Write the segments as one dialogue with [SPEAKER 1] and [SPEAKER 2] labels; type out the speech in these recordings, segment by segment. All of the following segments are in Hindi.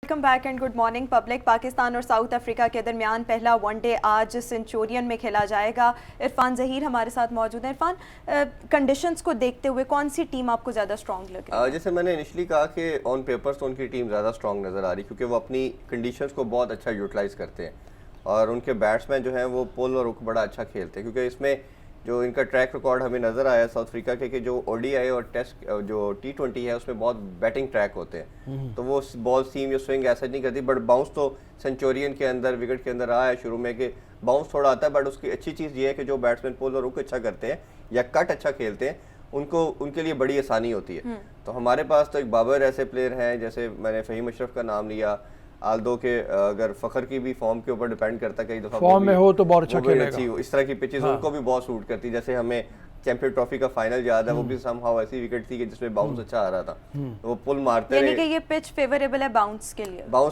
[SPEAKER 1] Welcome back and good morning public. Pakistan और साउथ अफ्रीका के दरमियान पहला वनडे आज सेंचुरियन में खेला जाएगा। इरफान ज़हीर हमारे साथ मौजूद है। इरफान, कंडीशंस को देखते हुए कौन सी टीम आपको ज़्यादा स्ट्रॉन्ग लग रही है?
[SPEAKER 2] जैसे मैंने इनिशियली कहा कि ऑन पेपर्स तो उनकी टीम ज़्यादा स्ट्रॉन्ग नज़र आ रही क्योंकि वो अपनी कंडीशंस को बहुत अच्छा यूटिलाइज़ करते हैं और उनके बैट्समैन जो हैं वो पुल और रुक बड़ा अच्छा खेलते हैं क्योंकि इसमें जो इनका ट्रैक रिकॉर्ड हमें नज़र आया साउथ अफ्रीका के कि जो ओडीआई और टेस्ट जो T20 है उसमें बहुत बैटिंग ट्रैक होते हैं, तो वो बॉल सीम या स्विंग ऐसा नहीं करती, बट बाउंस तो सेंचुरियन के अंदर विकेट के अंदर आया है शुरू में कि बाउंस थोड़ा आता है, बट उसकी अच्छी चीज़ ये है कि जो बैट्समैन पुल और रुक अच्छा करते हैं या कट अच्छा खेलते हैं उनको उनके लिए बड़ी आसानी होती है। तो हमारे पास तो एक बाबर ऐसे प्लेयर हैं, जैसे मैंने फ़हीम अशरफ का नाम लिया, आल्दो के अगर फ़खर की भी फॉर्म के ऊपर डिपेंड करता है, कई दफ़ा
[SPEAKER 3] फॉर्म में हो तो बहुत अच्छा खेलेगा।
[SPEAKER 2] इस तरह की पिचेस उनको भी बहुत सूट करती है। जैसे हमें चैंपियन ट्रॉफी का फाइनल याद है, वो भी समहाउ ऐसी विकेट थी कि जिसमें बाउंस अच्छा आ रहा था, तो वो पुल मारते रहे।
[SPEAKER 1] यानी कि ये पिच फेवरेबल है बाउंस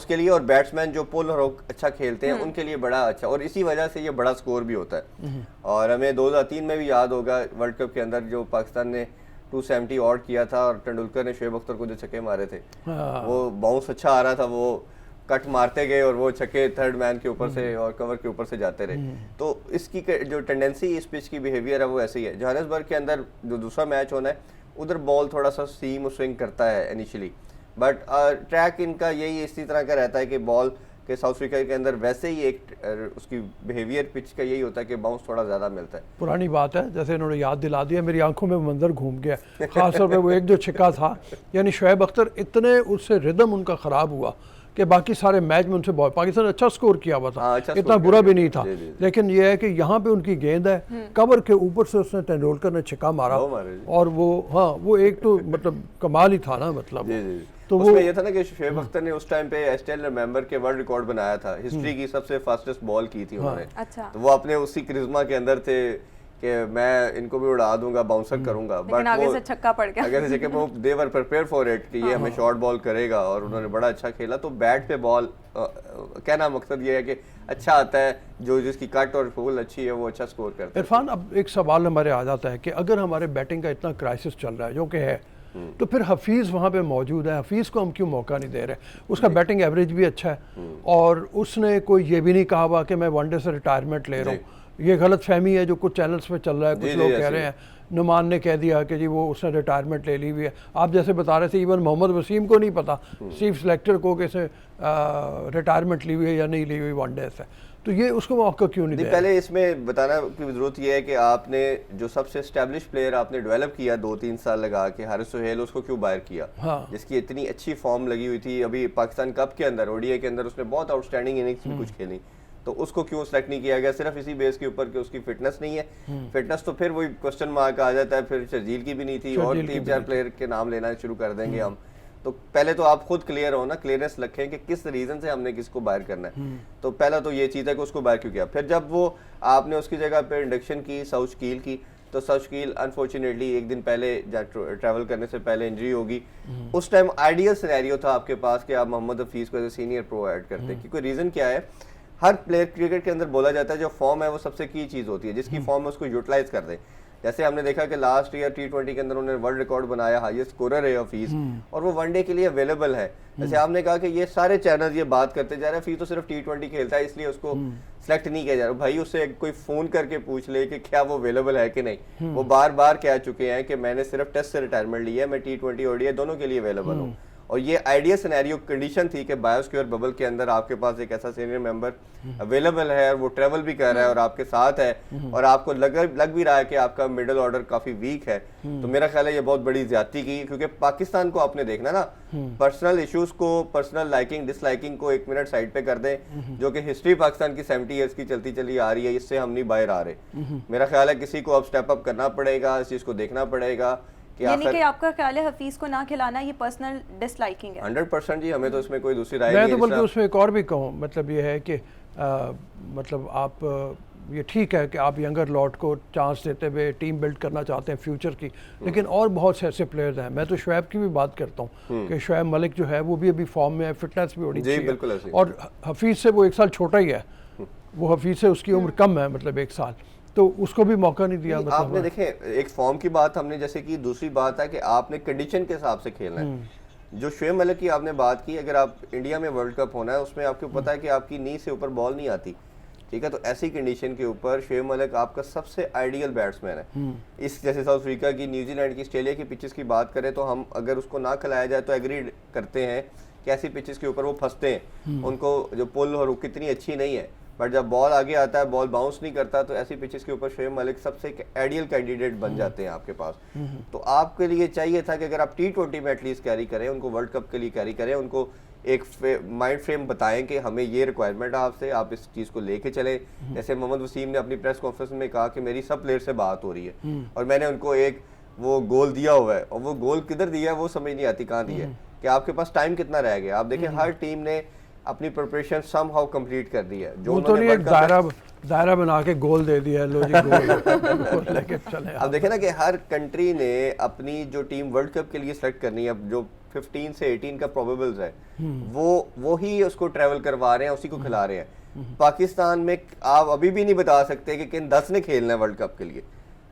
[SPEAKER 1] के लिए
[SPEAKER 2] और बैट्समैन जो पुल और अच्छा खेलते हैं उनके लिए बड़ा अच्छा, और इसी वजह से ये बड़ा स्कोर भी होता है। और हमें 2003 में भी याद होगा वर्ल्ड कप के अंदर जो पाकिस्तान ने 270 ऑड किया था और तेंदुलकर ने शोएब अख्तर को जो छक्के मारे थे, वो बाउंस अच्छा आ रहा था, वो कट मारते गए और वो छक्के थर्ड मैन के ऊपर से और कवर के ऊपर से जाते रहे। तो इसकी जो टेंडेंसी इस पिच की बिहेवियर है वो ऐसी है। जोहान्सबर्ग के अंदर जो दूसरा मैच होना है उधर बॉल थोड़ा सा सीम और स्विंग करता है इनिशियली, बट ट्रैक इनका यही इसी तरह का रहता है कि बॉल के साउथ अफ्रीका के अंदर वैसे ही एक उसकी बिहेवियर पिच का यही होता है कि बाउंस थोड़ा ज़्यादा मिलता है।
[SPEAKER 3] पुरानी बात है, जैसे इन्होंने याद दिला दिया, मेरी आंखों में मंजर घूम गया, खासतौर पे वो एक जो छक्का था, यानी शोएब अख्तर इतने उससे रिदम उनका ख़राब हुआ कि बाकी सारे मैच में उनसे बहुत पाकिस्तान अच्छा स्कोर किया हुआ था, इतना बुरा भी नहीं था। लेकिन यह है कि यहाँ पे उनकी गेंद है, कवर के ऊपर से उसने तेंदुलकर ने छक्का मारा और वो एक तो मतलब कमाल ही था ना, मतलब
[SPEAKER 2] तो वो ये था ना कि शोएब अख्तर ने उस टाइम पे आई स्टिल रिमेंबर के वर्ल्ड रिकॉर्ड बनाया था, हिस्ट्री की सबसे फास्टेस्ट बॉल की थी उन्होंने।
[SPEAKER 1] अच्छा।
[SPEAKER 2] तो वो अपने उसी क्रिज्मा के अंदर थे कि मैं इनको भी उड़ा दूंगा, बाउंसर करूंगा,
[SPEAKER 1] बट आगे से छक्का पड़ गया।
[SPEAKER 2] आगे से छक्का, वो दे वर प्रिपेयर फॉर इट कि ये हमें शॉर्ट बॉल करेगा और उन्होंने बड़ा अच्छा खेला। तो बैट पे बॉल कहना मकसद ये है कि अच्छा आता है, जो जिसकी कट और फूल अच्छी है वो अच्छा स्कोर करता है।
[SPEAKER 3] इरफान, अब एक सवाल हमारे आ जाता है कि अगर हमारे बैटिंग का इतना क्राइसिस चल रहा है जो कि है, तो फिर हफीज़ वहाँ पे मौजूद है, हफीज़ को हम क्यों मौका नहीं दे रहे? उसका बैटिंग एवरेज भी अच्छा है और उसने कोई ये भी नहीं कहा हुआ कि मैं वनडे से रिटायरमेंट ले रहा हूँ। ये गलत फहमी है जो कुछ चैनल्स पे चल रहा है, कुछ लोग कह रहे हैं, नुमान ने कह दिया कि जी वो उसने रिटायरमेंट ले ली हुई है। आप जैसे बता रहे थे, इवन मोहम्मद वसीम को नहीं पता, चीफ सेलेक्टर को कैसे रिटायरमेंट ली हुई है या नहीं ली हुई वनडे से, तो ये उसको मौका क्यों नहीं दिया?
[SPEAKER 2] पहले इसमें बताना की जरूरत यह है कि आपने जो सबसे एस्टेब्लिश प्लेयर आपने डेवलप किया 2-3 साल लगा के, हारिस सोहेल, उसको क्यों बाहर किया? हाँ। जिसकी इतनी अच्छी फॉर्म लगी हुई थी, अभी पाकिस्तान कप के अंदर ओडीआई के अंदर उसने बहुत आउटस्टैंडिंग इनिंग्स भी कुछ खेली, तो उसको क्यों सेलेक्ट नहीं किया गया? सिर्फ इसी बेस के ऊपर कि उसकी फिटनेस नहीं है। फिटनेस तो फिर वही क्वेश्चन मार्क आ जाता है, फिर शर्जील की भी नहीं थी और 3-4 प्लेयर के नाम लेना शुरू कर देंगे हम। तो पहले तो आप खुद क्लियर हो ना, क्लियरनेस रखें कि किस रीजन से हमने किसको बाहर करना है। तो पहला तो ये चीज़ है कि उसको बाहर क्यों किया। फिर जब वो आपने उसकी जगह पे इंडक्शन की साउथ शकील की, तो साउथ शकील अनफॉर्चुनेटली एक दिन पहले ट्रैवल करने से पहले इंजरी होगी। उस टाइम आइडियल सिनेरियो था आपके पास कि आप मोहम्मद हफीज़ को as a senior pro add करते, क्योंकि रीज़न क्या है, हर प्लेयर क्रिकेट के अंदर बोला जाता है जो फॉर्म है वो सबसे की चीज़ होती है, जिसकी फॉर्म है उसको यूटिलाइज कर दें। जैसे हमने देखा कि लास्ट ईयर T20 के अंदर उन्होंने वर्ल्ड रिकॉर्ड बनाया, हाईएस्ट स्कोरर है हफीज़, और वो वनडे के लिए अवेलेबल है। जैसे आपने कहा कि ये सारे चैनल ये बात करते जा रहे हैं हफीज़ तो सिर्फ T20 खेलता है इसलिए उसको सेलेक्ट नहीं किया जा रहा। भाई उससे कोई फ़ोन करके पूछ ले कि क्या वो अवेलेबल है कि नहीं। वो बार बार कह चुके हैं कि मैंने सिर्फ टेस्ट से रिटायरमेंट ली है, मैं T20 ओडीआई दोनों के लिए अवेलेबल हूँ। और ये आइडिया सिनेरियो कंडीशन थी कि बायोस्क्योर बबल के अंदर आपके पास एक ऐसा सीनियर मेंबर अवेलेबल है और वो ट्रेवल भी कर रहा है और आपके साथ है और आपको लग भी रहा है कि आपका मिडिल ऑर्डर काफी वीक है। तो मेरा ख्याल है ये बहुत बड़ी ज्यादती की, क्योंकि पाकिस्तान को आपने देखना ना, पर्सनल इश्यूज को, पर्सनल लाइकिंग डिसलाइकिंग को एक मिनट साइड पे कर दें, जो कि हिस्ट्री पाकिस्तान की 70 ईयर्स की चलती चली आ रही है, इससे हम नहीं बाहर आ रहे। मेरा ख्याल है किसी को अब स्टेप अप करना पड़ेगा, इस चीज को देखना पड़ेगा।
[SPEAKER 1] यानी कि आपका ख्याल है हफीज़ को ना खिलाना ये पर्सनल डिसलाइकिंग है?
[SPEAKER 2] 100% जी, हमें तो इसमें कोई दूसरी राय नहीं है।
[SPEAKER 3] मैं तो बल्कि उसमें एक और भी कहूँ, मतलब ये है कि मतलब आप ये ठीक है कि आप यंगर लॉट को चांस देते हुए टीम बिल्ड करना चाहते हैं फ्यूचर की, लेकिन और बहुत से ऐसे प्लेयर्स हैं। मैं तो शोएब की भी बात करता हूँ कि शोएब मलिक जो है वो भी अभी फॉर्म में है, फिटनेस भी बड़ी अच्छी है, और हफीज़ से वो 1 साल छोटा ही है, वो हफीज़ से उसकी उम्र कम है, मतलब 1 साल, तो उसको भी मौका नहीं दिया। मतलब
[SPEAKER 2] आपने देखें, एक फॉर्म की बात हमने जैसे कि, दूसरी बात है कि आपने कंडीशन के हिसाब से खेलना है। जो शोएब मलिक की आपने बात की, अगर आप इंडिया में वर्ल्ड कप होना है उसमें आपको पता है कि आपकी नी से ऊपर बॉल नहीं आती, ठीक है, तो ऐसी कंडीशन के ऊपर शोएब मलिक आपका सबसे आइडियल बैट्समैन है। इस जैसे साउथ अफ्रीका की, न्यूजीलैंड की, ऑस्ट्रेलिया की पिचेस की बात करें तो हम अगर उसको ना खिलाया जाए तो एग्री करते हैं कि ऐसी पिचेस के ऊपर वो फंसते हैं, उनको जो पुल और हुक इतनी अच्छी नहीं है, बट जब बॉल आगे आता है बॉल बाउंस नहीं करता, तो ऐसी पिचेस के ऊपर शोएब मलिक सबसे आइडियल कैंडिडेट बन जाते हैं आपके पास। तो आपके लिए चाहिए था कि अगर आप T20 में एटलीस्ट कैरी करें, उनको वर्ल्ड कप के लिए कैरी करें, उनको एक माइंड फ्रेम बताएं कि हमें ये रिक्वायरमेंट है आपसे, आप इस चीज़ को लेके चलें। जैसे मोहम्मद वसीम ने अपनी प्रेस कॉन्फ्रेंस में कहा कि मेरी सब प्लेयर से बात हो रही है और मैंने उनको एक वो गोल दिया हुआ है, और वो गोल किधर दिया है वो समझ नहीं आती कहाँ दिया है, कि आपके पास टाइम कितना रह गया। आप देखें हर टीम ने अपनी प्रिपरेशन समहाउ कंप्लीट कर दी है। जो
[SPEAKER 3] वो तो नहीं एक दायरा बना के गोल दे दिया है, लो जी गोल लेके चले।
[SPEAKER 2] अब देखें ना कि हर कंट्री ने अपनी जो टीम वर्ल्ड कप के लिए सेलेक्ट करनी है, अब जो 15 से 18 का प्रोबेबल्स है वो ही उसको ट्रैवल करवा रहे हैं, उसी को खिला रहे हैं। पाकिस्तान में आप अभी भी नहीं बता सकते कि किन 10 ने खेलना है वर्ल्ड कप के लिए,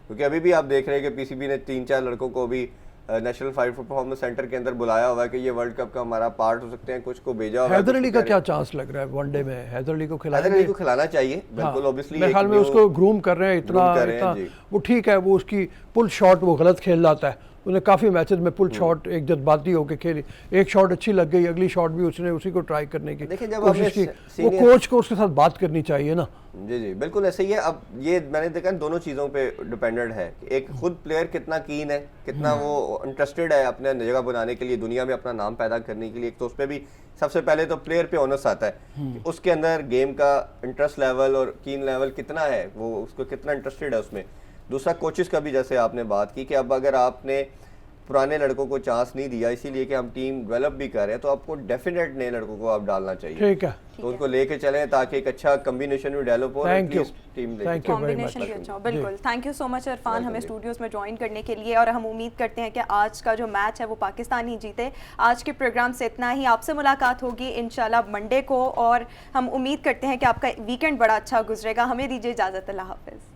[SPEAKER 2] क्योंकि अभी भी आप देख रहे हैं कि पीसीबी ने 3-4 लड़कों को अभी नेशनल फाइट परफॉर्मेंस सेंटर के अंदर बुलाया हुआ है कि ये वर्ल्ड कप का हमारा पार्ट हो सकते हैं, कुछ को भेजा हुआ है।
[SPEAKER 3] हैदर अली का क्या चांस लग रहा है वनडे में? हैदर अली को
[SPEAKER 2] खिलाना चाहिए बिल्कुल, ऑब्वियसली
[SPEAKER 3] मेरे ख्याल में उसको ग्रूम कर रहे हैं इतना वो ठीक है। वो उसकी पुल शॉट वो गलत खेल जाता है, उसने काफ़ी मैचेस में पुल शॉट एक जज्बाती होकर खेली, एक शॉट अच्छी लग गई, अगली शॉट भी उसने उसी को ट्राई करने की कोशिश की। वो कोच को उसके साथ बात करनी चाहिए ना।
[SPEAKER 2] जी बिल्कुल ऐसे ही है। अब ये मैंने देखा दोनों चीज़ों पे डिपेंडेंट है, एक खुद प्लेयर कितना कीन है, कितना वो इंटरेस्टेड है अपने जगह बनाने के लिए, दुनिया में अपना नाम पैदा करने के लिए। एक तो उस पर भी सबसे पहले तो प्लेयर पे ओनस आता है कि उसके अंदर गेम का इंटरेस्ट लेवल और कीन लेवल कितना है, वो उसको कितना इंटरेस्टेड है उसमें। दूसरा कोचेस का भी, जैसे आपने बात की कि अब अगर आपने पुराने लड़कों को चांस नहीं दिया इसीलिए कि हम टीम डेवलप भी कर रहे हैं, तो आपको डेफिनेट नए लड़कों को आप डालना चाहिए।
[SPEAKER 3] ठीक है,
[SPEAKER 2] तो उनको लेके चलें ताकि एक अच्छा कॉम्बिनेशन भी डेवलप हो।
[SPEAKER 3] थैंक यू
[SPEAKER 2] टीम
[SPEAKER 1] कॉम्बिनेशन भी अच्छा हो। बिल्कुल, thank you so much Irfan हमें स्टूडियोज में ज्वाइन करने के लिए, और हम उम्मीद करते हैं कि आज का जो मैच है वो पाकिस्तान ही जीते। आज के प्रोग्राम से इतना ही, आपसे मुलाकात होगी इंशाल्लाह मंडे को, और हम उम्मीद करते हैं कि आपका वीकेंड बड़ा अच्छा गुजरेगा। हमें दीजिए इजाज़त, अल्लाह हाफिज़।